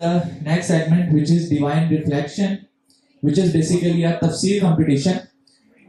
The next segment, which is divine reflection, which is basically a tafsir competition,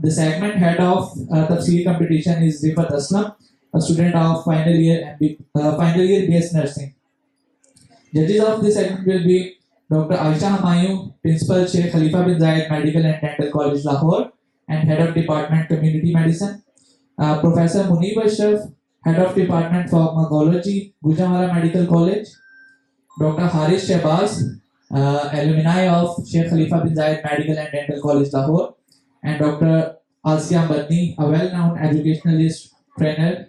The segment head of tafsir competition is Rifat Aslam, a student of final year BS Nursing. Judges of this segment will be Dr. Aisha Hamayu, Principal Sheikh Khalifa bin Zayed Medical and Dental College Lahore and Head of Department Community Medicine. Professor Munib Ashraf, Head of Department Pharmacology, Gujranwala Medical College. Dr. Haris Shehbaz, alumni of Sheikh Khalifa bin Zayed Medical and Dental College Lahore. And Dr. Asya Badni, a well-known educationalist trainer.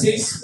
6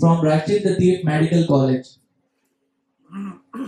from Rashid Latif Medical College.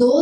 2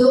2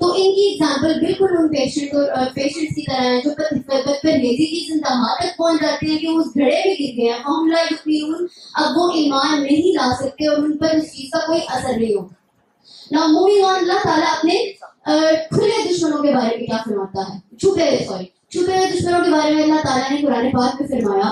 تو ان کی example بالکل ان patients کی طرح ہیں جو پرہیزی کی انتہا تک پہنچ جاتے ہیں کہ وہ اس گھڑے میں گر گئے ہیں، فہم لا یؤمنون، اب وہ ایمان نہیں لا سکتے اور ان پر اس چیز کا کوئی اثر نہیں ہوتا. Now moving on, اللہ تعالیٰ اپنے کھلے دشمنوں کے بارے میں کیا فرماتا ہے، چھپے ہوئے دشمنوں کے بارے میں اللہ تعالیٰ نے قرآن پاک میں فرمایا.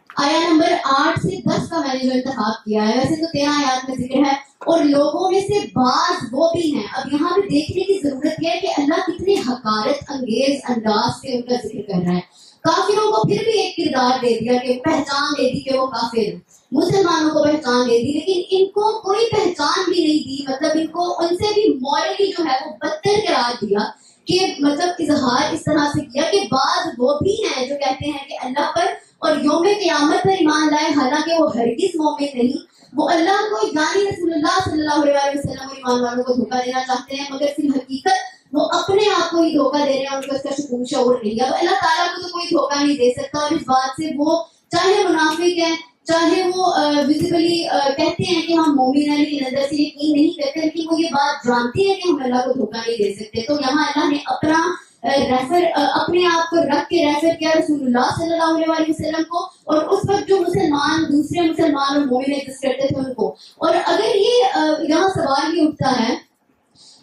آیا نمبر 8 سے 10 کا میں نے جو انتخاب کیا ہے، ویسے تو 13 آیات میں ذکر ہے، اور لوگوں میں سے بعض وہ بھی ہیں. اب یہاں پہ دیکھنے کی ضرورت یہ ہے کہ اللہ کتنے حقارت انگیز انداز سے ان کا ذکر کر رہا ہے. کافروں کو پھر بھی ایک کردار دے دیا کہ پہچان دے دی کہ وہ کافر ہیں، مسلمانوں کو پہچان دے دی، لیکن ان کو کوئی پہچان بھی نہیں دی. مطلب ان کو ان سے بھی مورلی جو ہے وہ بدتر قرار دیا، کہ مطلب اظہار اس طرح سے کیا کہ بعض وہ بھی ہیں جو کہتے ہیں کہ اللہ پر اور یوم قیامت پر ایمان لائے، حالانکہ وہ ہرگز مومن نہیں. وہ اللہ کو یعنی رسول اللہ صلی اللہ علیہ وسلم اور ایمان والوں کو دھوکہ دینا چاہتے ہیں، مگر فی الحقیقت وہ اپنے آپ کو ہی دھوکہ دے رہے ہیں، ان کو اس کا شعور نہیں. اب اللہ تعالیٰ کو تو کوئی دھوکہ نہیں دے سکتا، اور اس بات سے وہ چاہے منافق ہیں، چاہے وہ ویزیبلی کہتے ہیں کہ ہم مومن ہیں لیکن اندر سے یقین نہیں کرتے، لیکن وہ یہ بات جانتے ہیں کہ ہم اللہ کو دھوکہ نہیں دے سکتے. تو یہاں اللہ نے اپنے آپ کو رکھ کے ریفر کیا رسول اللہ صلی اللہ علیہ وسلم کو، اور اس وقت جو مسلمان دوسرے مسلمان اور مومن ایگزسٹ کرتے تھے ان کو. اور اگر یہ یہاں سوال یہ اٹھتا ہے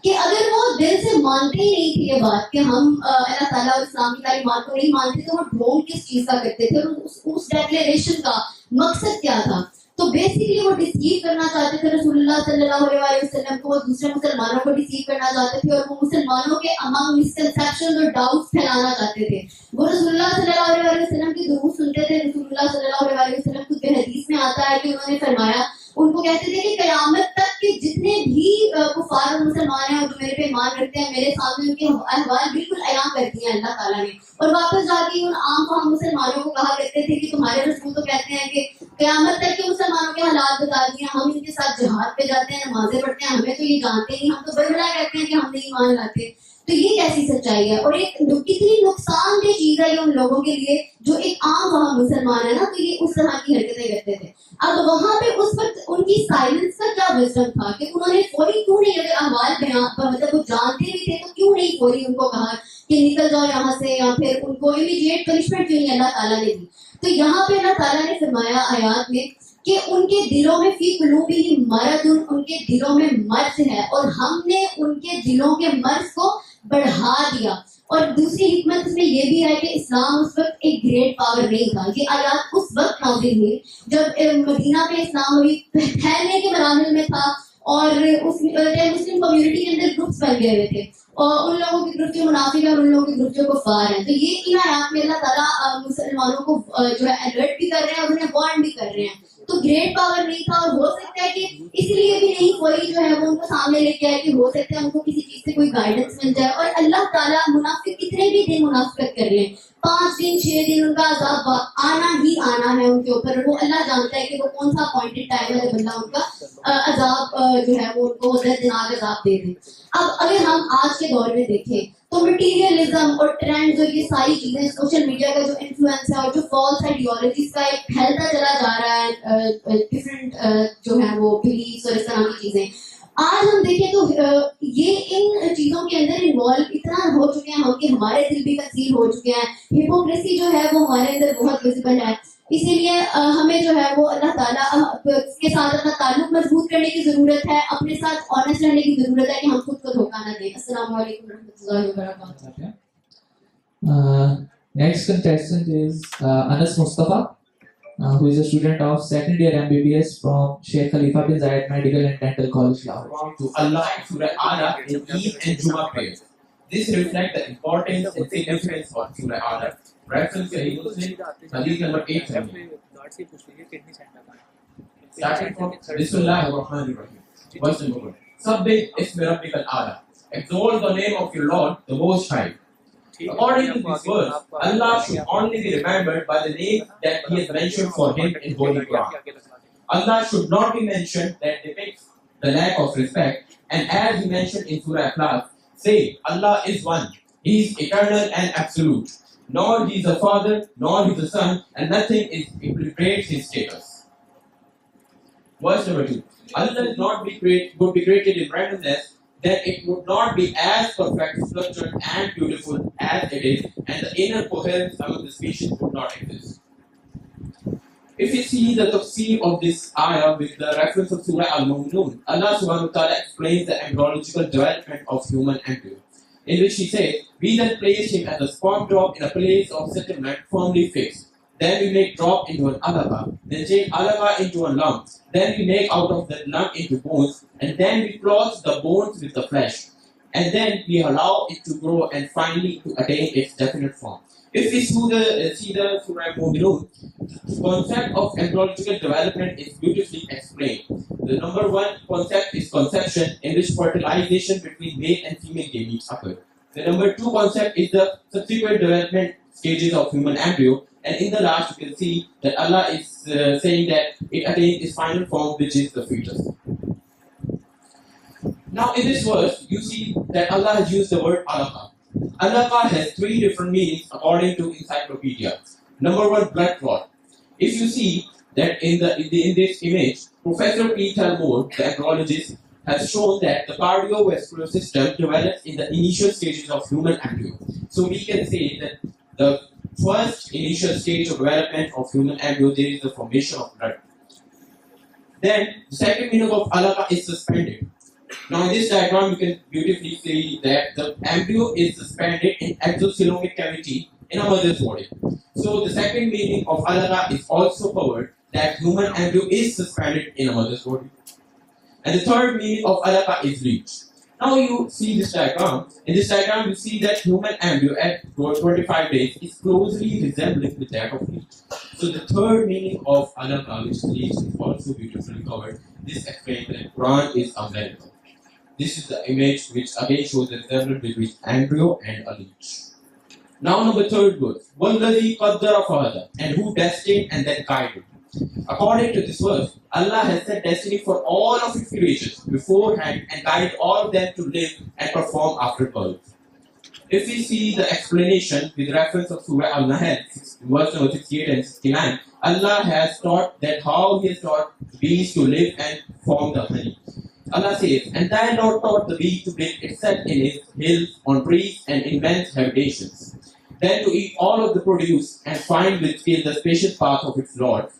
کہ اگر وہ دل سے مانتے ہی نہیں تھے یہ بات کہ ہم اللہ تعالیٰ اور اسلام کی تعلیمات کو نہیں مانتے، تو وہ ڈھونگ کس چیز کا کرتے تھے، اور اس ڈیکلیریشن کا مقصد کیا تھا؟ تو بیسیکلی وہ ڈسیو کرنا چاہتے تھے رسول اللہ صلی اللہ علیہ وسلم کو، وہ دوسرے مسلمانوں کو ڈسیو کرنا چاہتے تھے، اور وہ مسلمانوں کے امام مسکنسیپشن اور ڈاؤٹس پھیلانا چاہتے تھے. وہ رسول اللہ صلی اللہ علیہ وسلم کی دروس سنتے تھے. رسول اللہ صلی اللہ علیہ وسلم خود حدیث میں آتا ہے کہ انہوں نے فرمایا، ان کو کہتے تھے کہ قیامت تک کے جتنے بھی کفار اور مسلمان ہیں اور جو میرے پہ ایمان رکھتے ہیں، میرے سامنے ان کے احوال بالکل عیاں کر دیے ہیں اللہ تعالیٰ نے. اور واپس جا کے ان عام فہم مسلمانوں کو کہا کرتے تھے کہ تمہارے رسول تو کہتے ہیں کہ قیامت تک کے مسلمانوں کے حالات بتا دیے، ہم ان کے ساتھ جہاد پہ جاتے ہیں، نمازیں پڑھتے ہیں، ہمیں تو یہ جانتے نہیں، ہم تو بربلا کہتے ہیں کہ ہم نہیں ایمان لاتے. تو یہ کیسی سچائی ہے؟ اور ایک کتنی نقصان دہ چیز ہے یہ ان لوگوں کے لیے جو ایک عام وہاں مسلمان ہے نا، تو یہ اس طرح کی حرکتیں کرتے تھے. اب وہاں پہ اس وقت ان کی سائلنس کا کیا وزڈم تھا کہ انہوں نے فوری کیوں نہیں، اگر احوال بیان مطلب وہ جانتے بھی تھے تو کیوں نہیں فوری ان کو کہا کہ نکل جاؤ یہاں سے، یا پھر ان کو امیڈیٹ پنشمنٹ کیوں نہیں اللہ تعالیٰ نے دی؟ تو یہاں پہ اللہ تعالیٰ نے فرمایا آیات میں کہ ان کے دلوں میں فی قلوبہم مرض، ان کے دلوں میں مرض ہے، اور ہم نے ان کے دلوں کے مرض کو بڑھا دیا. اور دوسری حکمت اس میں یہ بھی ہے کہ اسلام اس وقت ایک گریٹ پاور نہیں تھا. یہ آیات اس وقت نازل ہوئی جب مدینہ پہ اسلام ابھی پھیلنے کے مراحل میں تھا، اور اس مسلم کمیونٹی کے اندر گروپس بن گئے ہوئے تھے، اور ان لوگوں کے گروپ جو منافق ہیں اور ان لوگوں کے گروپ جو کفار ہیں. تو یہ ان آیات میں اللہ تعالیٰ مسلمانوں کو جو ہے الرٹ بھی کر رہے ہیں اور انہیں وارن بھی کر رہے ہیں. تو گریٹ پاور نہیں تھا، اور ہو سکتا ہے کہ اس لیے بھی نہیں کوئی جو ہے وہ ان کو سامنے لے کے آئے کہ ہو سکتا ہے ان کو کسی چیز سے کوئی گائیڈنس مل جائے. اور اللہ تعالیٰ منافق کتنے بھی دن منافقت کر لیں، 5 دن 6 دن ان کا عذاب آنا ہی آنا ہے ان کے اوپر. وہ اللہ جانتا ہے کہ وہ کون سا اپوائنٹڈ ٹائم ہے جب اللہ ان کا عذاب جو ہے وہ ان کو دردناک عذاب دے دیں. اب اگر ہم آج کے دور میں دیکھیں تو مٹیریلزم اور ٹرینڈز اور یہ ساری چیزیں، سوشل میڈیا کا جو انفلوئنس ہے اور جو فالس آئیڈیالوجیز کا ایک پھیلتا چلا جا رہا ہے، ڈفرینٹ جو ہے وہ بلیفس اور اس طرح کی چیزیں، آج ہم دیکھیں تو یہ ان چیزوں کے اندر انوالو اتنا ہو چکے ہیں ہم کہ ہمارے دل بھی تکثیر ہو چکے ہیں. ہپوکریسی جو ہے وہ ہمارے اندر بہت ویزیبل ہے. اسی لیے ہمیں جو ہے وہ اللہ تعالیٰ کے ساتھ اپنا تعلق مضبوط کرنے کی ضرورت ہے، اپنے ساتھ آنیسٹ رہنے کی ضرورت ہے کہ ہم خود کو دھوکہ نہ دیں. السلام علیکم ورحمۃ اللہ وبرکاتہ. Next contestant is Anas Mustafa, who is a student of second year MBBS from Sheikh Khalifa bin Zayed Medical and Dental College, Lahore. To Allah and Surah Ala in Eid and Jummah prayers. This reflects the importance and significance of Surah Ala. Reference Sahih Muslim, Hadith number 870. Starting from Bismillahir Rahmanir Rahim. Verse number 1. Sabbih ismi rabbikal a'la. Exalt the name of your Lord, the Most High. According to this verse, Allah should only be remembered by the name that He has mentioned for Him in Holy Quran. Allah should not be mentioned that depicts the lack of respect. And as He mentioned in Surah Ikhlas, say, Allah is one. He is eternal and absolute. Nor He is a father, nor He is a son, and nothing implicates His status. Verse number 2. Allah is not would be created in randomness, then it would not be as perfect, structured, and beautiful as it is, and the inner coherence among the species would not exist. If you see the tafsir of this ayah with the reference of Surah Al-Mu'minun, Allah subhanahu wa ta'ala explains the embryological development of human embryo, in which He says, we then place him as a sperm drop in a place of settlement firmly fixed. Then we make drop into an alaqa, then take alaqa into a lump, then we make out of that lump into bones, and then we clothe the bones with the flesh, and then we allow it to grow and finally to attain its definite form. If we see the Surah Mu'minun, the concept of embryological development is beautifully explained. The number one concept is conception, in which fertilization between male and female gametes occur. The number two concept is the subsequent development stages of human embryo, and in the last you can see that Allah is saying that it attains its final form, which is the fetus. Now in this verse, you see that Allah has used the word alaqa. Alaqa has three different meanings according to encyclopedia. Number one, blood clot. If you see that in this image, Professor Peter Moore, the embryologist, has shown that the cardiovascular system develops in the initial stages of human embryo. So we can say that the first initial stage of development of human embryo, there is the formation of blood. Then the second meaning of alaqa is suspended. Now in this diagram you can beautifully see that the embryo is suspended in exocoelomic cavity in a mother's body. So the second meaning of alaqa is also covered, that human embryo is suspended in a mother's body. And the third meaning of alaqa is leech. Now you see this diagram. In this diagram you see that human embryo at 25 days is closely resembling with that of leech. So the third meaning of alaqa, which is leech, is also beautifully covered. This explains that Quran is a miracle. This is the image which again shows the resemblance between embryo and a leech. Now number third verse. وَالَّذِي قَدَّرَ فَهَدَى, and who destined and then guided. According to this verse, Allah has set destiny for all of His creations beforehand and guided all of them to live and perform after birth. If we see the explanation with reference of Surah Al-Nahl, verse number 68 and 69, Allah has taught that how He has taught bees to live and form the honey. Allah says, and thy Lord taught the bee to build itself in its hills, on trees, and immense habitations. Then to eat all of the produce and find with skill the spacious path of its Lord.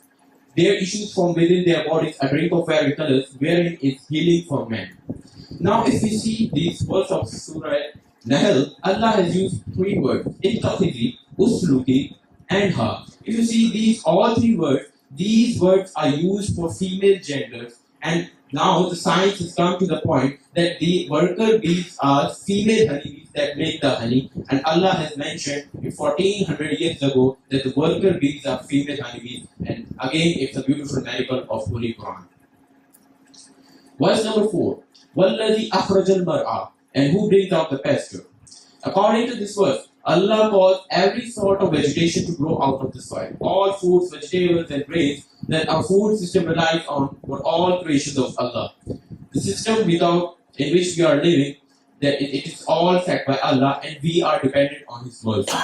There issues from within their bodies a drink of fairy colors, wherein is healing for men. Now if we see these words of Surah Nahl, Allah has used three words, ittakhidhi, usluki, and ha. If you see all three words, these words are used for female genders, and now the science has come to the point that the worker bees are female honeybees that make the honey, and Allah has mentioned 1400 years ago that the worker bees are female honeybees, and again it's a beautiful miracle of Holy Quran. Verse number 4, وَالَّذِي أَخْرَجَ الْمَرْعَى, and who brings out the pasture. According to this verse, Allah caused every sort of vegetation to grow out of the soil. All foods, vegetables, and grains that our food system relies on were all creations of Allah. The system in which we are living, that it is all set by Allah, and we are dependent on His mercy.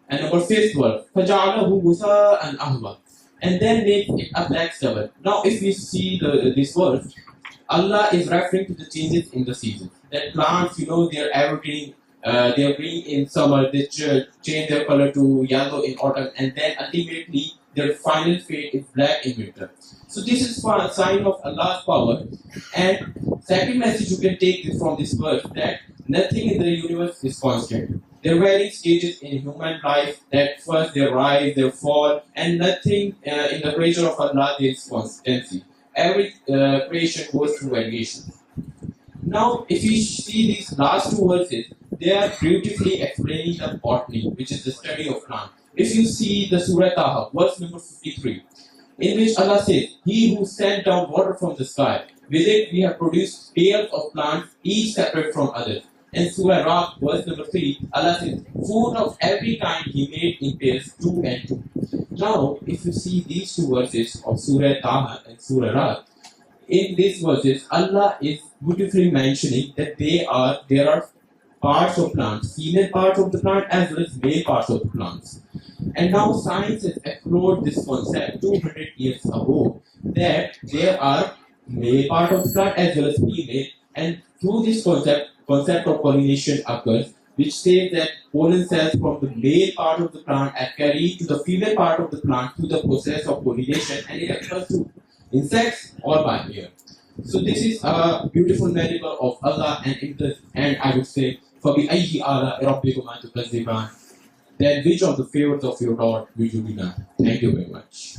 And number 5th verse, فَجَعَلَهُ غُثَاءً أَحْوَى, and then makes it a black stubble. Now if we see this verse, Allah is referring to the changes in the season. That plants, they are evergreen. They are green in summer, they change their color to yellow in autumn, and then ultimately their final fate is black in winter. So this is for a sign of Allah's power. And second message you can take this from this verse, that nothing in the universe is constant. There are various stages in human life, that first they rise, they fall, and nothing in the creation of Allah there is constancy. Every creation goes through variations. Now if you see these last two verses, they are beautifully explaining the botany, which is the study of plant. If you see the Surah Taha, verse number 53, in which Allah says, He who sent down water from the sky, with it we have produced pairs of plants, each separate from others. In Surah Ra, verse number 3, Allah says, food of every kind He made in pairs 2 and 2. Now, if you see these two verses of Surah Taha and Surah Ra, in these verses, Allah is beautifully mentioning that there are parts of plants, female parts of the plant as well as male parts of the plants. And now science has explored this concept 200 years ago, that there are male part of the plant as well as female, and through this concept of pollination occurs, which says that pollen cells from the male part of the plant are carried to the female part of the plant through the process of pollination, and it occurs through insects or by air. So this is a beautiful miracle of Allah, and I would say, فَبِأَيِّ آلَاءِ رَبِّكُمَا تُكَذِّبَانِ, then which of the favors of your Lord will you deny? Thank you very much.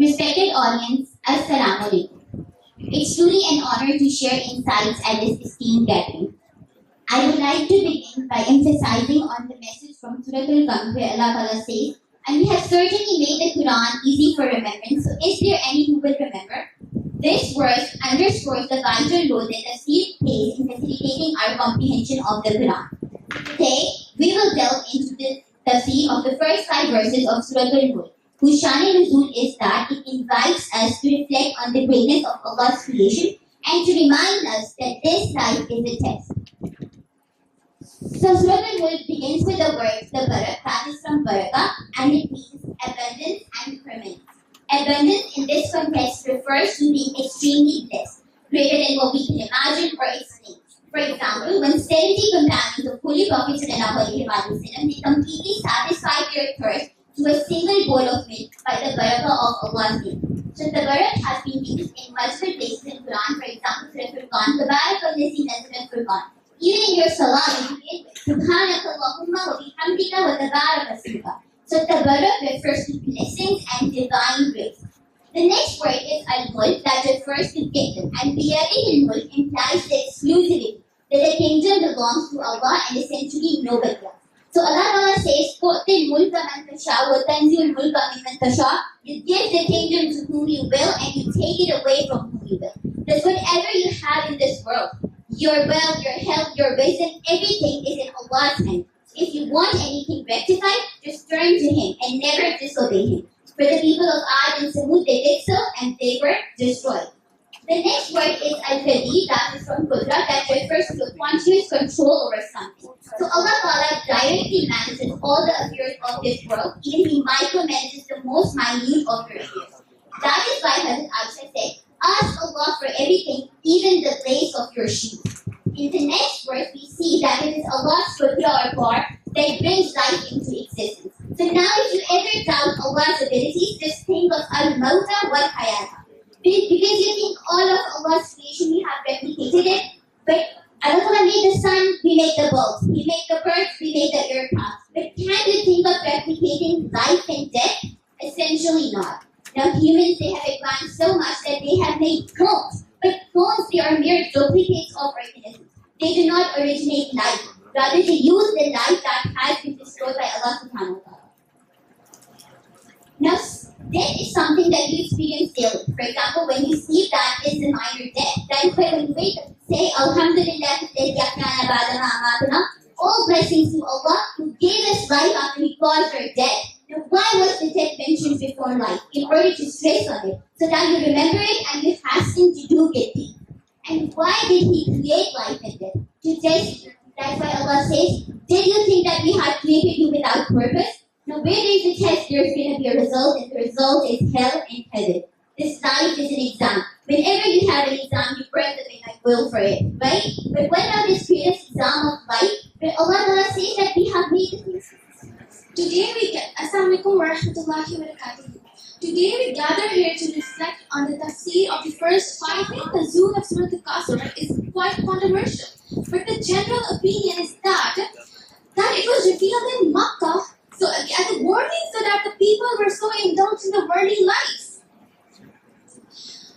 Respected audience, Assalamu alaikum. It's truly an honor to share insights at this esteemed gathering. I would like to begin by emphasizing on the message from Surah Al-Kahf where Allah Ta'ala says, "And we have certainly made the Quran easy for remembrance, so is there any who will remember?" This verse underscores the vital role that tafsir plays in facilitating our comprehension of the Quran. Today, we will delve into the tafsir of the first 5 verses of Surah Al-Mulk, whose Shan-e-Nuzul is that it invites us to reflect on the greatness of Allah's creation and to remind us that this life is a test. So Surah Al-Mulk begins with the words Tabarak, that is from Baraka, and it means abundance and permanence. Abundance in this context refers to being extremely blessed, greater than what we can imagine or explain. For example, when 70 companions of Holy Prophet ﷺ, they completely satisfied their thirst to a single bowl of milk by the barakah of Allah's name. So tabarak has been used in multiple places in Quran. For example, Surah Furqan, Tabarak al-Lazi nazala al-Furqan. Even in your salah, you begin with Subhanaka Allahumma wa bihamdika wa tabarak asmuka. So tabarak refers to blessings and divine grace. The next word is al-Mulk, that refers to kingdom, and biyadihi al-Mulk implies the exclusivity, that the kingdom belongs to Allah and essentially nobody else. So Allah Ta'ala says, "Tu'til mulka man tasha wa tanzil mulka mimman tasha." You give the kingdom to whom you will, and you take it away from whom you will. That's whatever you have in this world, your wealth, your health, your wisdom, everything is in Allah's hand. So if you want anything rectified, just turn to Him and never disobey Him. For the people of Ad and Samud, they did so, and they were destroyed. The next word is al-Qadir, that is from Qudra, that refers to continuous control over something. So Allah Ta'ala directly manages all the affairs of this world, even He micromanages the most minute of your affairs. That is why Hazrat Aisha said, "Ask Allah for everything, even the lace of your shoe." In the next verse, we see that it is Allah's Qudra or power that brings life into existence. So now if you ever doubt Allah's abilities, just think of al-Mawta wal-Hayata. Because you think all of Allah's creation, we have replicated it, but Allah made the sun, we made the bulbs. He made the birds, we made the aircraft. But can you think of replicating life and death? Essentially not. Now humans, they have advanced so much that they have made clones. But clones, they are mere duplicates of organisms. They do not originate life. Rather, they use the life that has been destroyed by Allah subhanahu wa ta'ala. Now, death is something that you experience daily. For example, when you sleep, that is a minor death. That is why when you wake up, say Alhamdulillah all blessings to Allah who gave us life after He caused our death. Now why was the death mentioned before life? In order to stress on it, so that you remember it and you hasten to do good deeds. And why did He create life and death? To test you. That's why Allah says, did you think that we had created you without purpose? Now where there is a test, there's going to be a result, and the result is hell and heaven. This life is an exam. Whenever you have an exam, you burn the midnight oil for it, right? But what about this greatest exam of life? Where Allah says that we have made it. Today we get Assalamu alaikum wa rahmatullahi wa barakatuh. Today we gather here to reflect on the tafsir of the first 5 nuzul of Surah Al-Kawthar is quite controversial. But the general opinion is that it was revealed in Makkah, so as a warning so that the people were so indulged in the worldly lives.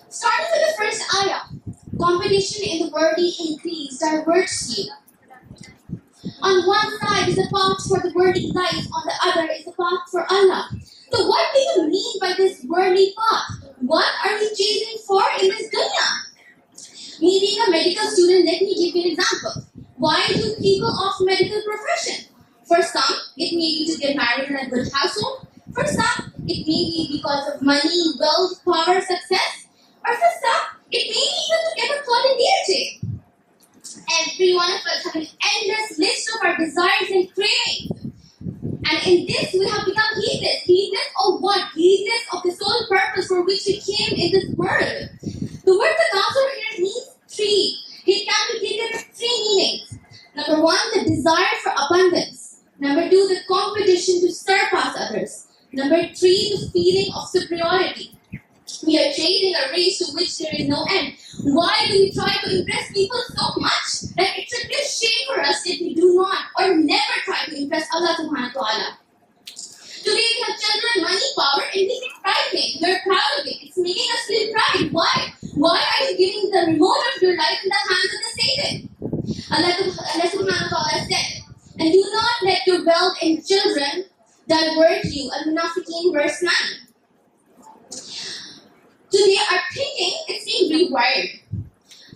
Starting with the first ayah, competition in the worldly increase diverts you. On one side is a path for the worldly life, on the other is a path for Allah. So what do you mean by this worldly path? What are we chasing for in this dunya? Me being a medical student, let me give you an example. Why do people of medical profession? For some, it may be to get married in a good household. For some, it may be because of money, wealth, power, success. Or for some, it may be even to get a quality. Every one of us have an endless list of our desires and cravings. And in this, we have become heedless. Heedless of what? Heedless of the sole purpose for which we came in this world. The word takasur here means tree. It can be taken as 3 meanings. Number 1, the desire for abundance. Number 2, the competition to surpass others. Number 3, the feeling of superiority. We are chasing a race to which there is no end. Why do we try to impress people so much that it should be a shame for us if we do not or never try to impress Allah subhanahu wa ta'ala? Today we have children, money, power, and we take pride in it. We're proud of it. It's making us feel pride. Why? Why are you giving the remote of your life in the hands of the Satan? Allah subhanahu wa ta'ala said, and do not let your wealth and children divert you. Al-Munafiqeen verse 9. Today our thinking is being rewired.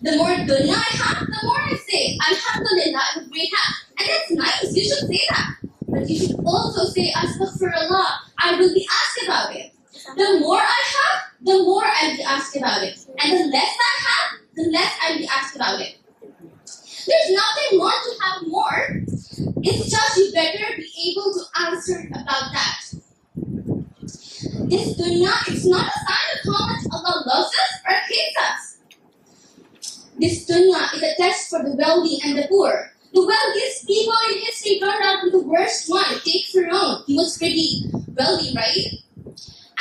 The more dunya I have, the more I say, Alhamdulillah, I have a great have. And that's nice, you should say that. But you should also say, Astaghfirullah, I will be asked about it. The more I have, the more I'll be asked about it. And the less I have, the less I'll be asked about it. There's nothing wrong to have more. It's just you better be able to answer about that. This dunya is not a sign of how much Allah loves us or hates us. This dunya is a test for the wealthy and the poor. The wealthiest people in history turned out to be the worst one. Take Pharaoh. He was pretty wealthy, right?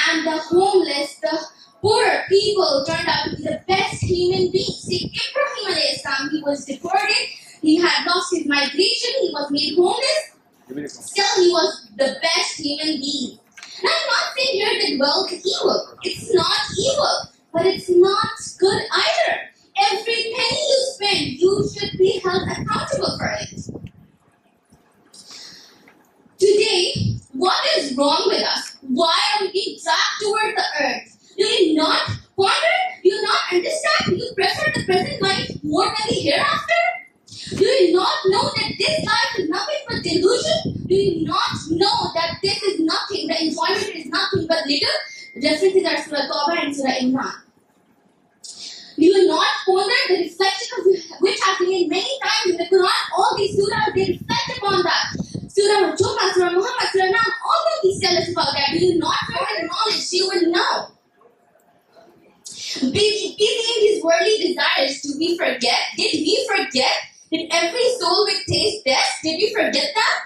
And the homeless, the poor people turned out to be the best human beings. Take Ibrahim alayhi salam. He was deported. He had lost his migration. He was made homeless. Still, he was the best human being. Now, I'm not saying here that wealth is evil. It's not evil, but it's not good either. Every penny you spend, you should be held accountable for it. Today, what is wrong with us? Why are we being dragged toward the earth? Do you not wonder? Do you not understand? Do you prefer the present life more than the hereafter? Do you not know that this life is nothing but delusion? Do you not know that this is nothing, the enjoyment is nothing but little? References are Surah Tawbah and Surah Imran. Do you not ponder the reflection of which has been made many times in the Quran? All these surahs, they reflect upon that. Surah Al-Jumu'ah, Surah Muhammad, Surah Nam, all of these tell us about that. Do you not know the knowledge? You will know. Busy in these worldly desires, did we forget? Did every soul will taste death? Did we forget that?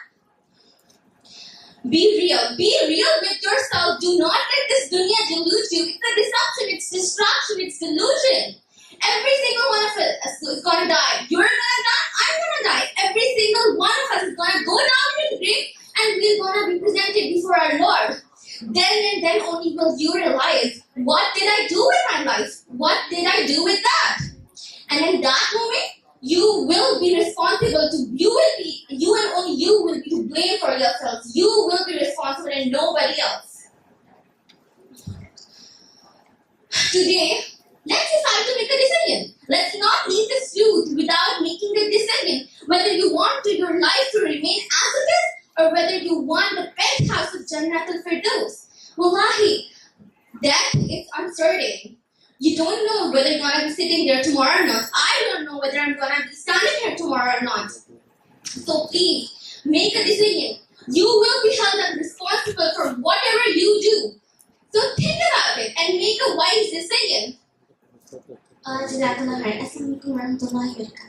Be real with yourself. Do not let this dunya delude you. It's a deception, it's distraction, it's delusion. Every single one of us is going to die. You're going to die, I'm going to die. Every single one of us is going to go down to the grave and we're going to be presented before our Lord. Then and then only will you realize, what did I do with my life? What did I do with that? And in that moment, you will be responsible you and only you will be to blame for yourselves. You will be responsible and nobody else. Today, let's decide to make a decision. Let's not leave this truth want to your life to remain as it is, or whether you want the penthouse of Jannatul Firdaus. Wallahi, death is uncertain. You don't know whether you're gonna be sitting there tomorrow or not. I don't know whether I'm gonna be standing here tomorrow or not. So please, make a decision. You will be held responsible for whatever you do. So think about it and make a wise decision. Jazakallah khair. Assalamualaikum warahmatullahi wabarakatuh.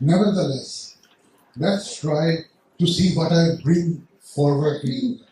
Nevertheless, let's try to see what I bring forward to you.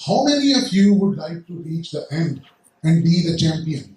how many of you would like to reach the end and be the champion?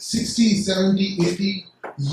60, 70, 80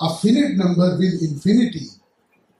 a finite number with infinity,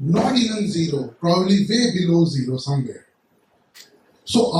Not even zero, probably way below zero somewhere. So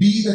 be the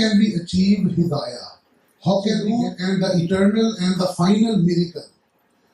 can we achieve hidayah, how can we get and the eternal and the final miracle.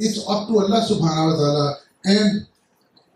it's up to Allah subhanahu wa ta'ala, and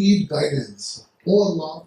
need guidance. Oh Allah,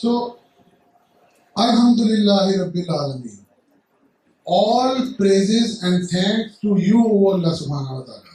So, Alhamdulillahi Rabbil Alameen. All praises and thanks to you, O Allah Subhanahu wa Ta'ala.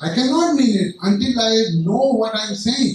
I cannot mean it until I know what I am saying.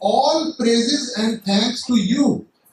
all praises and thanks to you,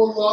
Allah,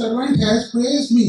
servant has praised me.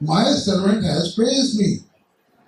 my servant has praised me,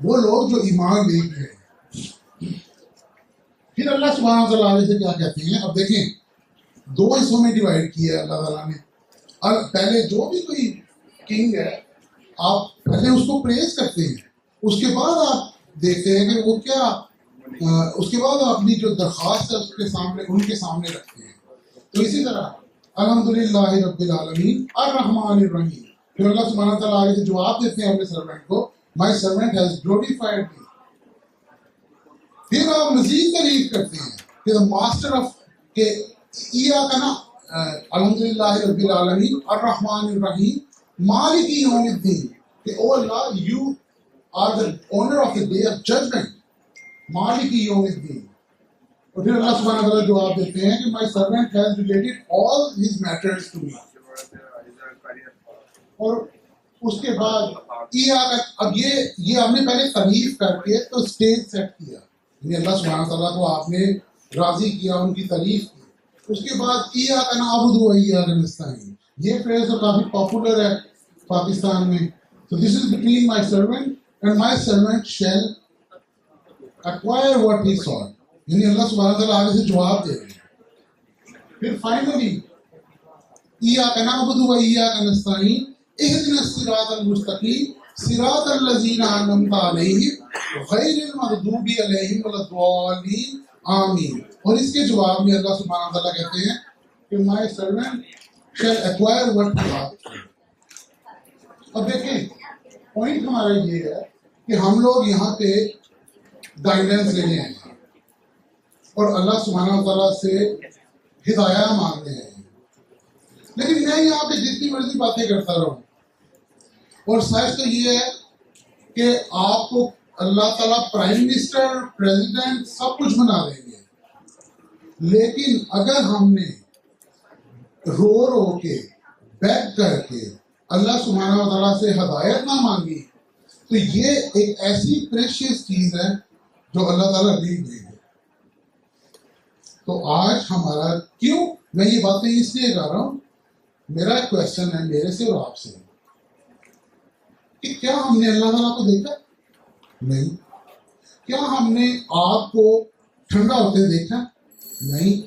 وہ لوگ جو ایمان لے گئے. پھر اللہ سبحانہ وتعالی سے کیا کہتے ہیں؟ اب دیکھیں 2 حصوں میں ڈیوائڈ کیا ہے اللہ تعالیٰ نے. اور پہلے جو بھی کوئی کنگ ہے آپ پہلے اس کو پریز کرتے ہیں, اس کے بعد آپ دیکھتے ہیں کہ وہ کیا, اس کے بعد آپ اپنی جو درخواست ہے اس کے سامنے ان کے سامنے رکھتے ہیں. تو اسی طرح الحمدللہ رب العالمین الرحمن الرحیم, پھر اللہ سبحانہ تعالیٰ آگے سے جواب دیتے ہیں اپنے سرونٹ کو, مائی سرونٹ ہیز گلوریفائڈ می. پھر آپ مزید تعریف کرتے ہیں کہ دا ماسٹر آف کہ ایاکنا الحمدللہ رب العالمین الرحمن الرحیم مالک یوم الدین, کہ او اللہ you are the owner of the day of judgment, مالک یوم الدین. اور پھر اللہ سبحانہ تعالیٰ جواب دیتے ہیں کہ my servant has related all his matters to me. اور اس کے بعد اب یہ ہم نے پہلے تعریف کر کے تو اسٹیج سیٹ کیا, یعنی اللہ سبحانہ تعالیٰ کو آپ نے راضی کیا, ان کی تعریف کی. اس کے بعد ایاک نعبد و ایاک نستعین, یہ فریز تو کافی پاپولر ہے پاکستان میں. So this is between my servant and my servant shall acquire what he sought. یعنی اللہ سبحانہ تعالیٰ آگے سے جواب دے رہے ہیں. پھر فائنلی ایاک نعبد و ایاک نستعین اہدنا الصراط المستقیم صراط الذین انعمت علیہم غیر المغضوب علیہم ولا الضالین آمین. اور اس کے جواب میں اللہ سبحانہ تعالیٰ کہتے ہیں کہ my servant shall acquire what he sought. اب دیکھیں پوائنٹ ہمارا یہ ہے کہ ہم لوگ یہاں پہ گائیڈنس لینے آئے ہیں اور اللہ سبحانہ تعالیٰ سے ہدایہ مانگنے آئے ہیں. لیکن میں یہاں پہ جتنی مرضی باتیں کرتا رہوں, اور سچ تو یہ ہے کہ آپ کو اللہ تعالیٰ پرائم منسٹر پریزیڈنٹ سب کچھ بنا دیں گے, لیکن اگر ہم نے رو رو کے بیگ کر کے اللہ سبحانہ و تعالیٰ سے ہدایت نہ مانگی تو یہ ایک ایسی پریشیس چیز ہے جو اللہ تعالیٰ نہیں دیں گے. تو آج ہمارا کیوں میں یہ باتیں اس لیے کر رہا ہوں, میرا ایک کویشچن ہے میرے سے اور آپ سے کہ کیا ہم نے اللہ تعالیٰ کو دیکھا؟ نہیں. کیا ہم نے آگ کو ٹھنڈا ہوتے دیکھا؟ نہیں.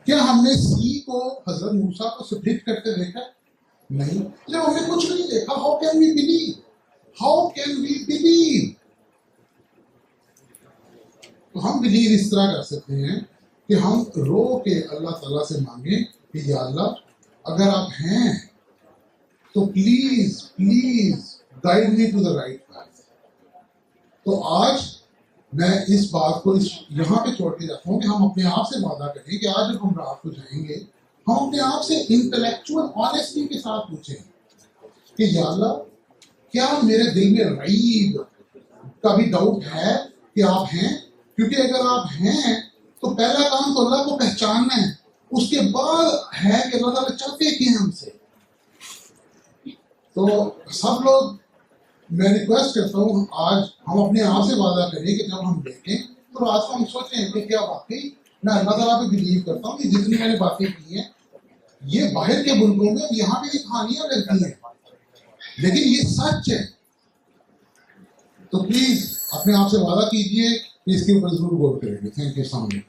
کیا ہم نے سی کو حضرت موسیٰ کو سپلٹ کرتے دیکھا؟ نہیں. جب ہم نے کچھ نہیں دیکھا, how can we believe? How can we believe? تو ہم بلیو اس طرح کر سکتے ہیں کہ ہم رو کے اللہ تعالیٰ سے مانگیں کہ یا اللہ اگر آپ ہیں تو please please guide me to the right path. تو آج میں اس بات کو یہاں پہ چھوڑ کے جاتا ہوں کہ ہم اپنے آپ سے وعدہ کریں کہ آج جب ہم رات کو جائیں گے ہم اپنے آپ سے انٹلیکچوئل آنیسٹی کے ساتھ پوچھیں کہ یا اللہ کیا میرے دل میں ریب کا بھی ڈاؤٹ ہے کہ آپ ہیں؟ کیونکہ اگر آپ ہیں تو پہلا کام تو اللہ کو پہچاننا ہے, اس کے بعد ہے کہ اللہ تعالیٰ چاہتے کہ ہم سے. تو سب لوگ میں ریکویسٹ کرتا ہوں آج ہم اپنے آپ سے وعدہ کریں کہ جب ہم دیکھیں تو رات کو ہم سوچیں کہ کیا واقعی میں اللہ تعالیٰ پہ بلیو کرتا ہوں کہ جتنی میں نے باتیں کی ہیں یہ باہر کے ملکوں میں یہاں پہ یہ کہانیاں لگتی ہیں لیکن یہ سچ ہے. تو پلیز اپنے آپ سے وعدہ کیجئے کہ اس کے اوپر ضرور غور کریں گے. Thank you. السلام علیکم.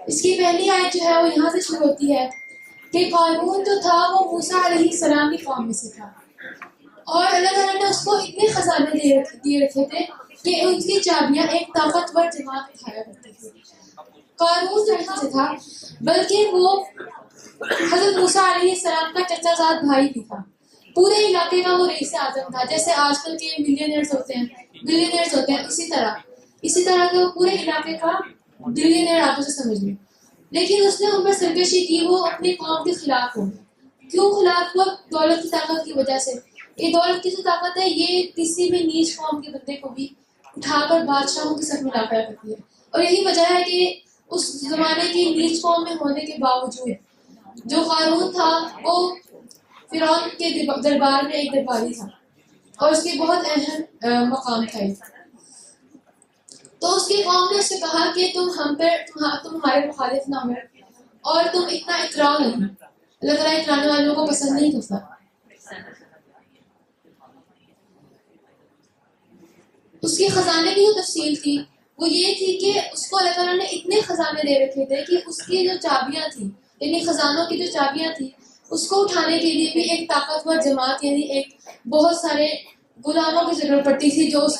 اس کی پہلی آیت جو ہے وہ یہاں سے شروع ہوتی ہے کہ قارون جو تھا وہ موسیٰ علیہ السلام کی قوم میں سے تھا اور اللہ تعالیٰ نے اس کو اتنے خزانے دیے رکھے تھے کہ ان کی چابیاں ایک طاقتور جماعت اٹھایا کرتی تھی. قارون جو یہاں سے تھا بلکہ وہ حضرت موسیٰ علیہ السلام کا چچا زاد بھائی بھی تھا. پورے علاقے کا وہ رئیس اعظم تھا, جیسے آج کل کے ملینئرز ہوتے ہیں اسی طرح کے وہ پورے علاقے کا بلینئر آپ اسے سمجھ لیں. لیکن اس نے ان پر سرکشی کی, وہ اپنی قوم کے خلاف ہو. کیوں خلاف ہوا؟ دولت کی طاقت کی وجہ سے. یہ دولت کی جو طاقت ہے یہ کسی بھی نیچ قوم کے بندے کو بھی اٹھا کر بادشاہوں کے ساتھ ملا کر کرتی ہے. اور یہی وجہ ہے کہ اس زمانے کی نیچ قوم میں ہونے کے باوجود جو قارون تھا وہ فرعون کے دربار میں ایک درباری تھا اور اس کے بہت اہم مقام تھا. تو اس کی قوم نے اس سے کہا کہ تم ہمارے مخالف نہ ہو اور تم اتنا اکراہ نہیں. اللہ تعالیٰ اکرانے والوں کو پسند نہیں کرتا. اس کے خزانے کی جو تفصیل تھی وہ یہ تھی کہ اس کو اللہ تعالیٰ نے اتنے خزانے دے رکھے تھے کہ اس کی جو چابیاں تھیں یعنی خزانوں کی جو چابیاں تھیں اس کو اٹھانے کے لیے بھی ایک طاقتور جماعت یعنی ایک بہت سارے غلاموں کی ضرورت پڑتی تھی جو اس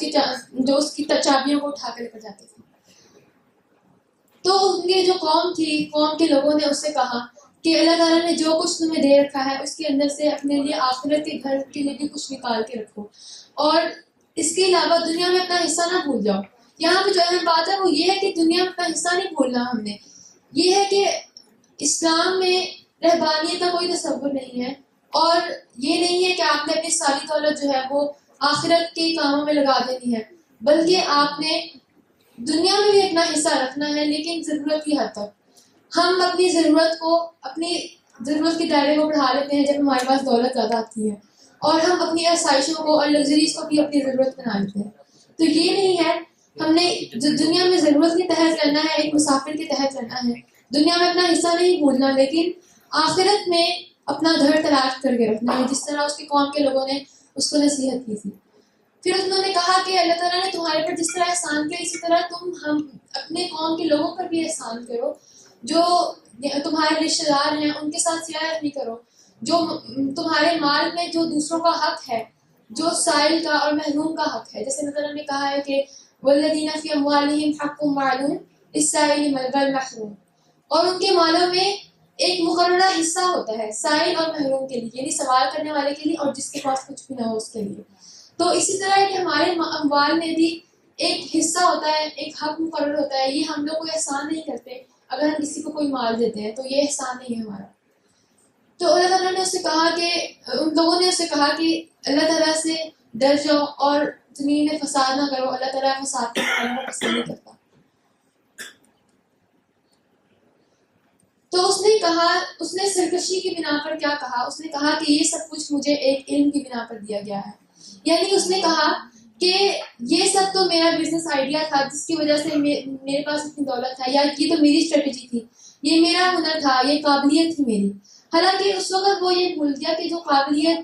کی چابیوں کو اٹھا کر لے کر جاتے تھے. تو ان کی جو قوم تھی قوم کے لوگوں نے اس سے کہا کہ اللہ تعالیٰ نے جو کچھ تمہیں دے رکھا ہے اس کے اندر سے اپنے لیے آخرت کے گھر کے لیے بھی کچھ نکال کے رکھو اور اس کے علاوہ دنیا میں اپنا حصہ نہ بھول جاؤ. یہاں پہ جو اہم بات ہے وہ یہ ہے کہ دنیا میں اپنا حصہ نہیں بھولنا ہم نے. یہ ہے کہ اسلام میں رہبانیت کا کوئی تصور نہیں ہے اور یہ نہیں ہے کہ آپ نے اپنی ساری دولت جو ہے وہ آخرت کے کاموں میں لگا دینی ہے بلکہ آپ نے دنیا میں بھی اپنا حصہ رکھنا ہے لیکن ضرورت کی حد تک. ہم اپنی ضرورت کے دائرے کو بڑھا لیتے ہیں جب ہمارے پاس دولت زیادہ آتی ہے اور ہم اپنی آسائشوں کو اور لگژریز کو بھی اپنی ضرورت بنا لیتے ہیں. تو یہ نہیں ہے. ہم نے دنیا میں ضرورت کے تحت رہنا ہے ایک مسافر کے تحت رہنا ہے. دنیا میں اپنا حصہ نہیں بھولنا لیکن آخرت میں اپنا گھر تلاش کر کے رکھنا ہے جس طرح اس کی قوم کے لوگوں نے اس کو نصیحت کی تھی. پھر انہوں نے کہا کہ اللہ تعالیٰ نے تمہارے پر جس طرح احسان کیا اسی طرح ہم اپنے قوم کے لوگوں پر بھی احسان کرو. جو تمہارے رشتے دار ہیں ان کے ساتھ سیاحت بھی کرو. جو تمہارے مال میں جو دوسروں کا حق ہے جو سائل کا اور محروم کا حق ہے جیسے اللہ تعالیٰ نے کہا ہے کہ والذین فی اموالہم حق معلوم للسائل والمحروم اور ان کے مالوں میں ایک مقررہ حصہ ہوتا ہے سائل اور محروم کے لیے یعنی سوال کرنے والے کے لیے اور جس کے پاس کچھ بھی نہ ہو اس کے لیے. تو اسی طرح ہے کہ ہمارے اموال میں بھی ایک حصہ ہوتا ہے ایک حق مقرر ہوتا ہے. یہ ہم لوگ کوئی احسان نہیں کرتے اگر ہم کسی کو کوئی مال دیتے ہیں تو یہ احسان نہیں ہے ہمارا. تو اللہ تعالیٰ نے اس سے کہا کہ ان لوگوں نے اس سے کہا کہ اللہ تعالیٰ سے ڈر جاؤ اور زمین میں فساد نہ کرو. اللہ تعالیٰ فساد کرنے کو پسند نہیں کرتا. تو اس نے سرکشی کی بنا پر کیا کہا. اس نے کہا کہ یہ سب کچھ مجھے ایک علم کی بنا پر دیا گیا ہے. یعنی اس نے کہا کہ یہ سب تو میرا بزنس آئیڈیا تھا جس کی وجہ سے میرے پاس اتنی دولت تھا یا یہ تو میری اسٹریٹجی تھی یہ میرا ہنر تھا یہ قابلیت تھی میری. حالانکہ اس وقت وہ یہ بھول گیا کہ جو قابلیت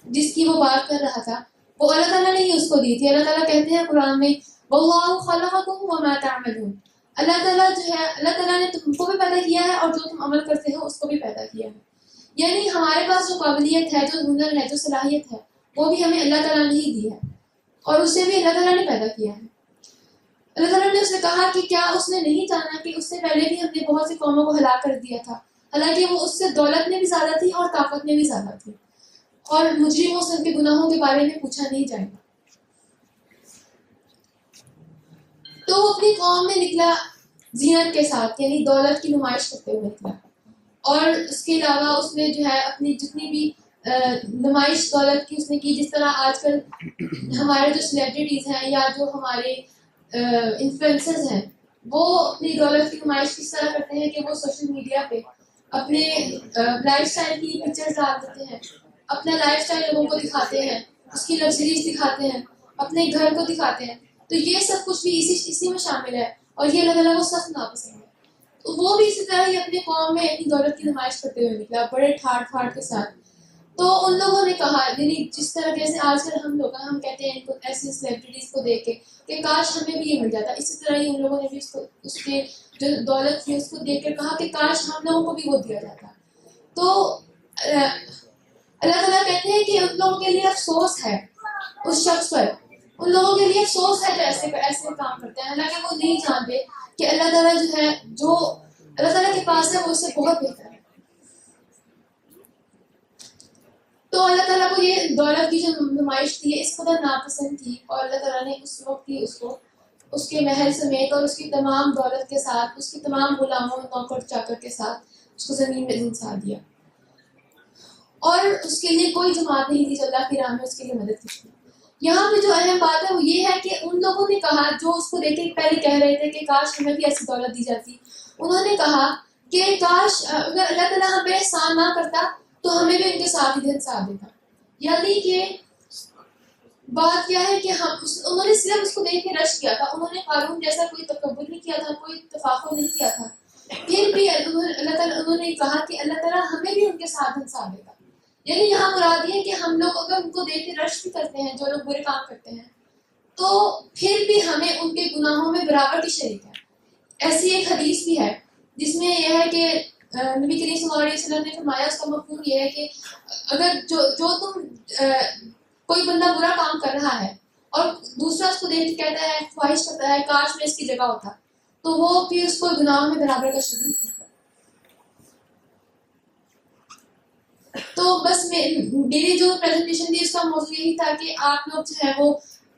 جس کی وہ بات کر رہا تھا وہ اللہ تعالیٰ نے ہی اس کو دی تھی. اللہ تعالیٰ کہتے ہیں قرآن میں واللہ خلقکم وما تعملون. اللہ تعالیٰ جو ہے اللہ تعالیٰ نے تم کو بھی پیدا کیا ہے اور جو تم عمل کرتے ہو اس کو بھی پیدا کیا ہے. یعنی ہمارے پاس جو قابلیت ہے جو ہنر ہے جو صلاحیت ہے وہ بھی ہمیں اللہ تعالیٰ نے ہی دی ہے اور اسے بھی اللہ تعالیٰ نے پیدا کیا ہے. اللہ تعالیٰ نے اس سے کہا کہ کیا اس نے نہیں جانا کہ اس سے پہلے بھی ہم نے بہت سی قوموں کو ہلاک کر دیا تھا حالانکہ وہ اس سے دولت میں بھی زیادہ تھی اور طاقت میں بھی زیادہ تھی اور مجرموں سے ان کے گناہوں کے بارے میں پوچھا نہیں جائے گا. تو وہ اپنی قوم میں نکلا زینت کے ساتھ یعنی دولت کی نمائش کرتے ہوئے نکلا اور اس کے علاوہ اس نے جو ہے اپنی جتنی بھی نمائش دولت کی اس نے کی. جس طرح آج کل ہمارے جو سیلیبریٹیز ہیں یا جو ہمارے انفلوئنسرز ہیں وہ اپنی دولت کی نمائش کس طرح کرتے ہیں کہ وہ سوشل میڈیا پہ اپنے لائف اسٹائل کی پکچرز ڈال دیتے ہیں اپنا لائف اسٹائل لوگوں کو دکھاتے ہیں اس کی لگژریز دکھاتے ہیں اپنے گھر کو دکھاتے ہیں. تو یہ سب کچھ بھی اسی میں شامل ہے اور یہ اللہ تعالیٰ کو سخت ناپسند ہے. تو وہ بھی اسی طرح ہی اپنے قوم میں اپنی دولت کی نمائش کرتے ہوئے نکلا بڑے ٹھاٹ پھاٹ کے ساتھ. تو ان لوگوں نے کہا یعنی جس طرح جیسے آج کل ہم کہتے ہیں ان کو ایسی سیلیبریٹیز کو دیکھ کے کہ کاش ہمیں بھی یہ مل جاتا. اسی طرح ہی ان لوگوں نے بھی اس کے جو دولت تھی اس کو دیکھ کر کہا کہ کاش ہم لوگوں کو بھی وہ دیا جاتا. تو اللہ تعالیٰ کہتے ہیں کہ ان لوگوں کے لیے افسوس ہے اس شخص پر ان لوگوں کے لیے افسوس ہے جو ایسے کام کرتے ہیں حالانکہ وہ نہیں جانتے کہ اللہ تعالیٰ جو ہے جو اللہ تعالیٰ کے پاس ہے وہ اس سے بہت بہتر ہے. تو اللہ تعالیٰ کو یہ دولت کی جو نمائش تھی اس قدر ناپسند تھی اور اللہ تعالیٰ نے اس وقت ہی اس کو اس کے محل سمیت اور اس کی تمام دولت کے ساتھ اس کی تمام غلاموں نوکر چاکر کے ساتھ اس کو زمین میں دھنسا دیا اور اس کے لیے کوئی جماعت نہیں تھی جو اللہ کی راہ میں اس کے لیے مدد کی. یہاں پہ جو اہم بات ہے وہ یہ ہے کہ ان لوگوں نے کہا جو اس کو دیکھ کے پہلے کہہ رہے تھے کہ کاش ہمیں بھی ایسی دولت دی جاتی. انہوں نے کہا کہ کاش اگر اللہ تعالیٰ ہم پہ احسان نہ کرتا تو ہمیں بھی ان کے ساتھ ہی دھنسا دیتا. یعنی کہ بات کیا ہے کہ انہوں نے صرف اس کو دیکھ کے رش کیا تھا. انہوں نے قارون جیسا کوئی تکبر نہیں کیا تھا کوئی تفاخر نہیں کیا تھا. پھر بھی انہوں نے کہا کہ اللہ تعالیٰ ہمیں بھی ان کے ساتھ دھنسا دیتا. یعنی یہاں مراد یہ ہے کہ ہم لوگ اگر ان کو دیکھ کے رشک بھی کرتے ہیں جو لوگ برے کام کرتے ہیں تو پھر بھی ہمیں ان کے گناہوں میں برابر کی شریک ہے. ایسی ایک حدیث بھی ہے جس میں یہ ہے کہ نبی کریم صلی اللہ علیہ وسلم نے فرمایا, اس کا مفہوم یہ ہے کہ اگر جو تم کوئی بندہ برا کام کر رہا ہے اور دوسرا اس کو دیکھ کے کہتا ہے, خواہش کرتا ہے کاش میں اس کی جگہ ہوتا, تو وہ پھر اس کو گناہوں میں برابر کا شریک ہے. تو بس میری جو پریزنٹیشن تھی اس کا موضوع یہی تھا کہ آپ لوگ جو ہے وہ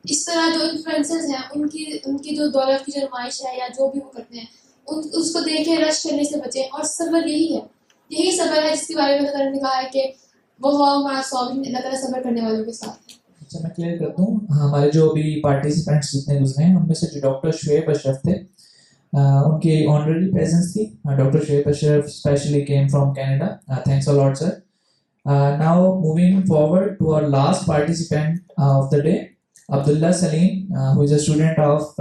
اس طرح جو انفلوئنسرز ہیں ان کی جو دولت کی جو نمائش ہے یا جو بھی وہ کرتے ہیں اس کو دیکھ کے رش کرنے سے بچیں. اور صبر یہی صبر ہے جس کے بارے میں اللہ تعالیٰ نے کہا ہے کہ وہ مع الصابرین, اللہ تعالیٰ صبر کرنے والوں کے ساتھ ہے. اچھا میں کلیئر کر دوں, ہمارے جو بھی پارٹیسپینٹس جتنے گزرے ہیں ان میں سے جو ڈاکٹر شعیب اشرف تھے ان کی آنریری پریزنس تھی. Doctor Shoaib Ashraf specially came from Canada. Thanks a lot sir. Now moving forward to our last participant of the day, Abdullah Salim, who is a student of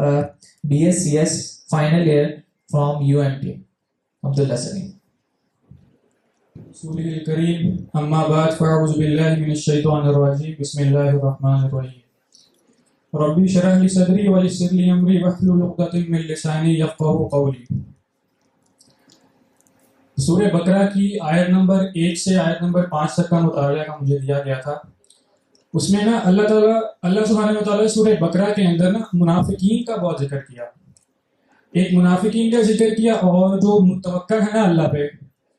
BScs final year from UMT. Abdullah Salim. رسول الكريم أما بعد فأعوذ بالله من الشيطان الرجيم بسم الله الرحمن الرحيم ربي اشرح لي صدري ويسر لي أمري واحلل عقدة من لساني يفقهوا قولي. سورہ بقرہ کی آیت نمبر 1 سے آیت نمبر 5 تک کا مطالعہ کا مجھے دیا گیا تھا. اس میں نا اللہ سبحانہ و تعالیٰ سورہ بقرہ کے اندر نا منافقین کا بہت ذکر کیا. ایک منافقین کا ذکر کیا اور جو متوکل ہے نا اللہ پہ,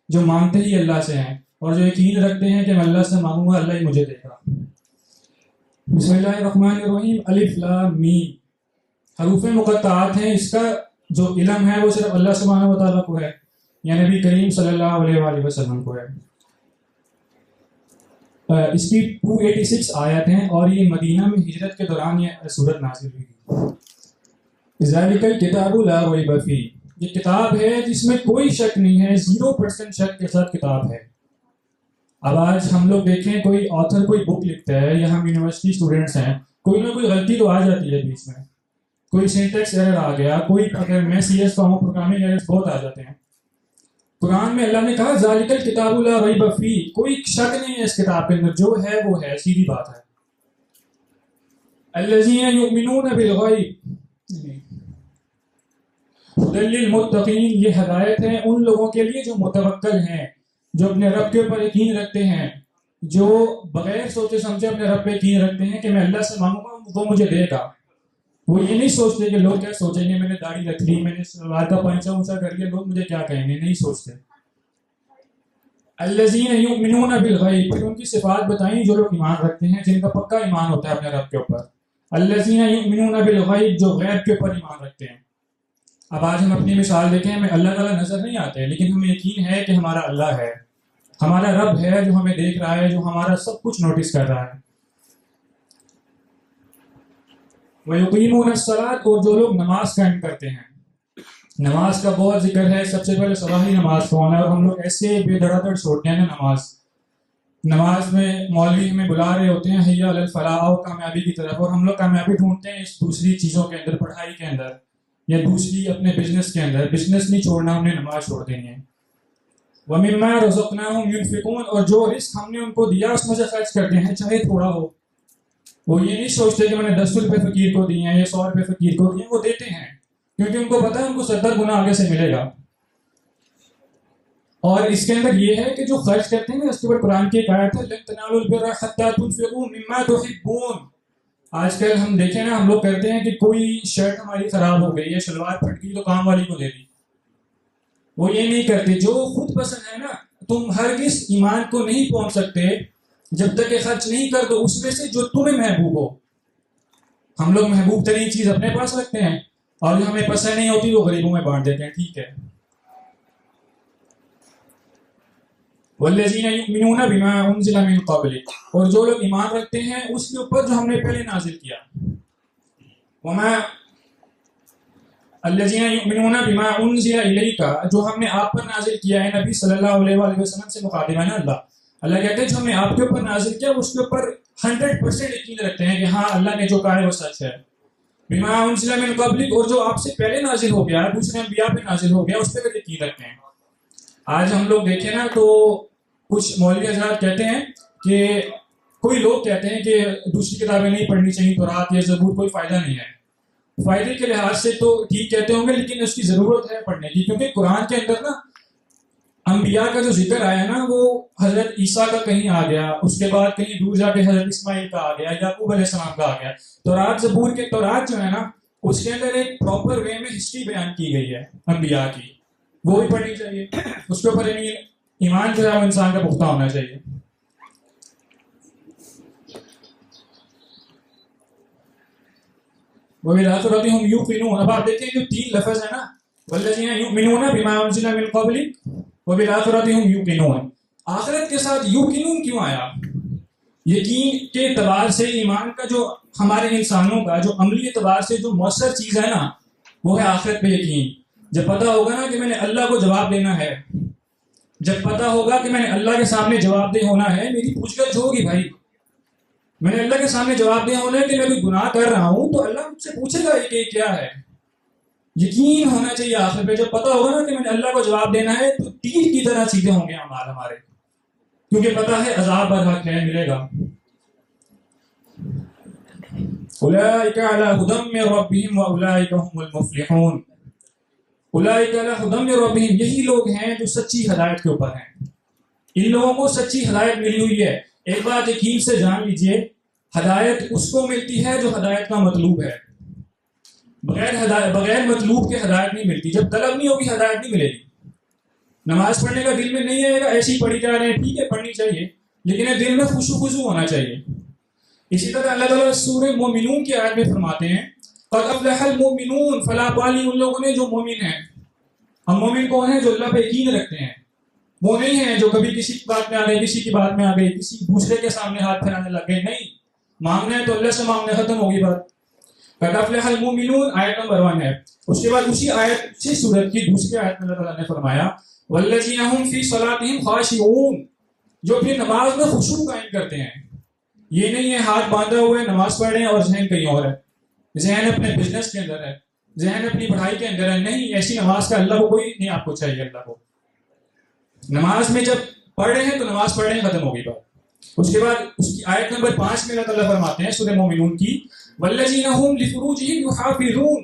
جو مانگتے ہی اللہ سے ہیں اور جو یقین رکھتے ہیں کہ میں اللہ سے مانگوں گا اللہ ہی مجھے دے گا. بسم اللہ الرحمن الرحیم. الف لام میم حروف مقطعات ہیں. اس کا جو علم ہے وہ صرف اللہ سبحانہ و تعالیٰ کو ہے یا نبی کریم صلی اللہ علیہ وآلہ وسلم کو ہے. اس کی 286 آیات ہیں اور یہ مدینہ میں ہجرت کے دوران یہ صورت نازل ہوئی. ذالک الکتاب لا ریب فیہ, یہ کتاب ہے جس میں کوئی شک نہیں ہے, 0% شک کے ساتھ کتاب ہے. اب آج ہم لوگ دیکھیں کوئی آتھر کوئی بک لکھتا ہے یا ہم یونیورسٹی اسٹوڈنٹس ہیں, کوئی نہ کوئی غلطی تو آ جاتی ہے بیچ میں, کوئی سینٹیکس ایرر آ گیا, کوئی اگر میں CS کا ہوں پروگرامنگ ایررز بہت آ جاتے ہیں. قرآن میں اللہ نے کہا ذالک الکتاب لا ریب فیہ, کوئی شک نہیں ہے اس کتاب کے اندر, جو ہے وہ ہے, سیدھی بات ہے. الذین یؤمنون بالغیب ھدی للمتقین, یہ ہدایت ہے ان لوگوں کے لیے جو متوکل ہیں, جو اپنے رب کے اوپر یقین رکھتے ہیں, جو بغیر سوچے سمجھے اپنے رب پہ یقین رکھتے ہیں کہ میں اللہ سے مانگوں گا وہ مجھے دے گا. وہ یہ نہیں سوچتے کہ لوگ کیا سوچیں گے, میں نے داڑھی رکھ لی, میں نے سلوار کا پنچا اونچا کر لیا, لوگ مجھے کیا کہیں گے, نہیں سوچتے. الذین یؤمنون بالغیب, پھر ان کی صفات بتائیں جو لوگ ایمان رکھتے ہیں, جن کا پکا ایمان ہوتا ہے اپنے رب کے اوپر. الذین یؤمنون بالغیب, جو غیب کے اوپر ایمان رکھتے ہیں. اب آج ہم اپنی مثال دیکھیں, ہمیں اللہ تعالیٰ نظر نہیں آتے لیکن ہمیں یقین ہے کہ ہمارا اللہ ہے, ہمارا رب ہے جو ہمیں دیکھ رہا ہے, جو ہمارا سب کچھ نوٹس کر رہا ہے. وَيُقِيمُونَ الصَّلَاةَ, اور جو لوگ نماز قائم کرتے ہیں. نماز کا بہت ذکر ہے, سب سے پہلے صباحی نماز کون ہے, اور ہم لوگ ایسے بے دھڑاکڑ چھوڑتے ہیں نا نماز میں مولوی ہمیں بلا رہے ہوتے ہیں حی علی الفلاح, آؤ کامیابی کی طرف, اور ہم لوگ کامیابی ڈھونڈتے ہیں اس دوسری چیزوں کے اندر, پڑھائی کے اندر یا دوسری اپنے بزنس کے اندر. بزنس نہیں چھوڑنا, ہم نے نماز چھوڑ دینی ہے. وَمِمَّا رَزَقْنَاهُمْ يُنْفِقُونَ, اور جو رزق ہم نے ان کو دیا اس میں سے خرچ کرتے ہیں چاہے تھوڑا ہو. وہ یہ نہیں سوچتے کہ میں نے 10 روپے فقیر کو دیے ہیں یا 100 روپے فقیر کو دیے ہیں, وہ دیتے ہیں کیونکہ ان کو پتہ ہے ان کو 70 گنا آگے سے ملے گا. اور اس کے اندر یہ ہے کہ جو خرچ کرتے ہیں اس کے اوپر قرآن کی ایک آیت ہے لن تنالوا البر حتى تنفقوا مما تحبون. آج کل ہم دیکھیں نا, ہم لوگ کرتے ہیں کہ کوئی شرٹ ہماری خراب ہو گئی ہے, شلوار پھٹ گئی تو کام والی کو دے دی. وہ یہ نہیں کرتے, جو خود پسند ہے نا, تم ہرگز ایمان کو نہیں پہنچ سکتے جب تک کہ خرچ نہیں کر دو اس میں سے جو تمہیں محبوب ہو. ہم لوگ محبوب ترین چیز اپنے پاس رکھتے ہیں اور جو ہمیں پسند نہیں ہوتی وہ غریبوں میں بانٹ دیتے ہیں, ٹھیک ہے. والذین یؤمنون بما انزل من قبلک, اور جو لوگ ایمان رکھتے ہیں اس کے اوپر جو ہم نے پہلے نازل کیا. وما الذین یؤمنون بما انزل الیک, جو ہم نے آپ پر نازل کیا ہے نبی صلی اللہ علیہ وآلہ وسلم سے مخاطب ہے نا اللہ کہتے ہیں جو ہم نے آپ کے اوپر نازل کیا اس کے اوپر 100% یقین رکھتے ہیں کہ ہاں اللہ نے جو کہا ہے وہ سچ ہے. بما انزل من قبلک, اور جو آپ سے پہلے نازل ہو گیا, دوسرے انبیاء پہ نازل ہو گیا, اس پہ یقین رکھتے ہیں. آج ہم لوگ دیکھیں نا تو کچھ مولوی حضرات کہتے ہیں کہ کوئی لوگ کہتے ہیں کہ دوسری کتابیں نہیں پڑھنی چاہیے، تورات یا زبور، کوئی فائدہ نہیں ہے. فائدے کے لحاظ سے تو ٹھیک کہتے ہوں گے، لیکن اس کی ضرورت ہے پڑھنے کی، کیونکہ قرآن کے اندر نا انبیاء کا جو ذکر آیا نا وہ حضرت عیسیٰ کا کہیں آ گیا، اس کے بعد کہیں دور جا کے حضرت اسماعیل کا آ گیا، یعقوب علیہ السلام کا آ گیا. تورات زبور کے تورات جو ہے نا اس کے اندر ایک پراپر وے میں ہسٹری بیان کی گئی ہے انبیاء کی، وہ بھی پڑھنی چاہیے. اس کے اوپر ایمان جو ہے وہ انسان کا پختہ ہونا چاہیے. وَبِالْآخِرَةِ هُمْ يُوقِنُونَ. اب آپ دیکھیں جو 3 لفظ ہیں نا، وَالَّذِينَ يُؤْمِنُونَ بِمَا أُنزِلَ مِن قَبْلِكَ وَبِالْآخِرَةِ هُمْ يُوقِنُونَ. آخرت کے ساتھ یوقنون کیوں آیا؟ یقین کے اعتبار سے ایمان کا جو ہمارے انسانوں کا جو عملی اعتبار سے جو مؤثر چیز ہے نا وہ ہے آخرت پہ یقین. جب پتہ ہوگا نا کہ میں نے اللہ کو جواب دینا ہے، جب پتہ ہوگا کہ میں نے اللہ کے سامنے جواب دہ ہونا ہے، میری پوچھ گچھ ہوگی بھائی، میں نے اللہ کے سامنے جواب دہ ہونا ہے کہ میں کوئی گناہ کر رہا ہوں تو اللہ مجھ سے پوچھے گا کہ کیا ہے. یقین ہونا چاہیے آخر پہ. جب پتہ ہوگا نا کہ میں نے اللہ کو جواب دینا ہے تو تیر کی طرح چیزیں ہوں گے ہمارے، کیونکہ پتہ ہے عذاب برحق ہے، ملے گا. اولئک علی ھدی من ربہم واولئک هم المفلحون. اولئک علی ھدی من ربہم، یہی لوگ ہیں جو سچی ہدایت کے اوپر ہیں. ان لوگوں کو سچی ہدایت ملی ہوئی ہے. ایک بات یقین سے جان لیجئے، ہدایت اس کو ملتی ہے جو ہدایت کا مطلوب ہے. بغیر مطلوب کے ہدایت نہیں ملتی. جب طلب نہیں ہوگی ہدایت نہیں ملے گی. نماز پڑھنے کا دل میں نہیں آئے گا، ایسے ہی پڑھی جا رہے ہیں، ٹھیک ہے پڑھنی چاہیے، لیکن دل میں خضوع ہونا چاہیے. اسی طرح اللہ تعالیٰ سورہ مومنون کی آیت میں فرماتے ہیں قد افلح المؤمنون، فلاح پالی ان لوگوں نے جو مومن ہیں. ہم مومن کون ہیں؟ جو اللہ پہ یقین رکھتے ہیں. وہ نہیں ہیں جو کبھی کسی کی بات میں آ گئے، کسی کی بات میں آ گئی، کسی دوسرے کے سامنے ہاتھ پھیلانے لگ گئے. نہیں، مانگنا ہے تو اللہ سے مانگنا، ختم ہوگی بات. قد افلح المؤمنون آیت نمبر 1 ہے. اس کے بعد اسی آیت، اسی سورت کی دوسری آیت میں اللہ تعالیٰ نے فرمایا والذین هم فی صلاتہم خاشعون، جو اپنی نماز میں خشوع قائم کرتے ہیں. یہ نہیں ہے ہاتھ باندھے ہوئے نماز پڑھ رہے ہیں اور ذہن کہیں اور ہے، ذہن اپنے بزنس کے اندر ہے، ذہن اپنی پڑھائی کے اندر ہے. نہیں، ایسی نماز کا اللہ کو کوئی نہیں آپ کو چاہیے. اللہ کو نماز میں جب پڑھ رہے ہیں تو نماز پڑھ رہے ہیں، ختم ہو گئی بات. اس کے بعد اس کی آیت نمبر 5 میں اللہ تعالیٰ فرماتے ہیں سورہ مومنون کی والذین هم لفروجہم یحافظون،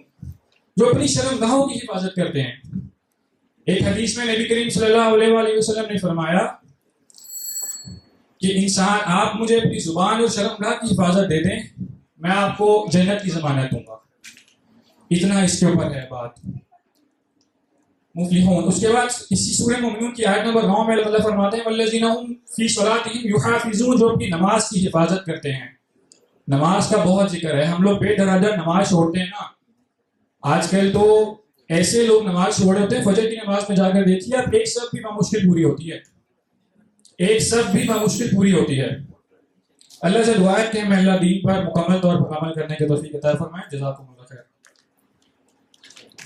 جو اپنی شرمگاہوں کی حفاظت کرتے ہیں. ایک حدیث میں نبی کریم صلی اللہ علیہ وآلہ وسلم نے فرمایا کہ انسان آپ مجھے اپنی زبان اور شرمگاہ کی حفاظت دے دیں، میں آپ کو جنت کی ضمانت دوں گا. اتنا اس کے اوپر ہے بات. مفلحون. اس کے بعد اسی سورہ مومنون کی آیت نمبر 9 میں اللہ فرماتے ہیں والذین هم فی صلاتہم یحافظون، جو اپنی نماز کی حفاظت کرتے ہیں. نماز کا بہت ذکر ہے. ہم لوگ بے دھڑادھڑ نماز چھوڑتے ہیں نا. آج کل تو ایسے لوگ نماز چھوڑے ہوتے ہیں. فجر کی نماز میں جا کر دیکھیے آپ، ایک صف بھی بمشکل پوری ہوتی ہے، ایک صف بھی بمشکل پوری ہوتی ہے. اللہ سے دعا ہے کہ ہمیں اللہ دین پر مکمل طور پر عمل کرنے کی توفیق عطا فرمائے. جزاکم اللہ خیر.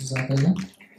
جزاک اللہ.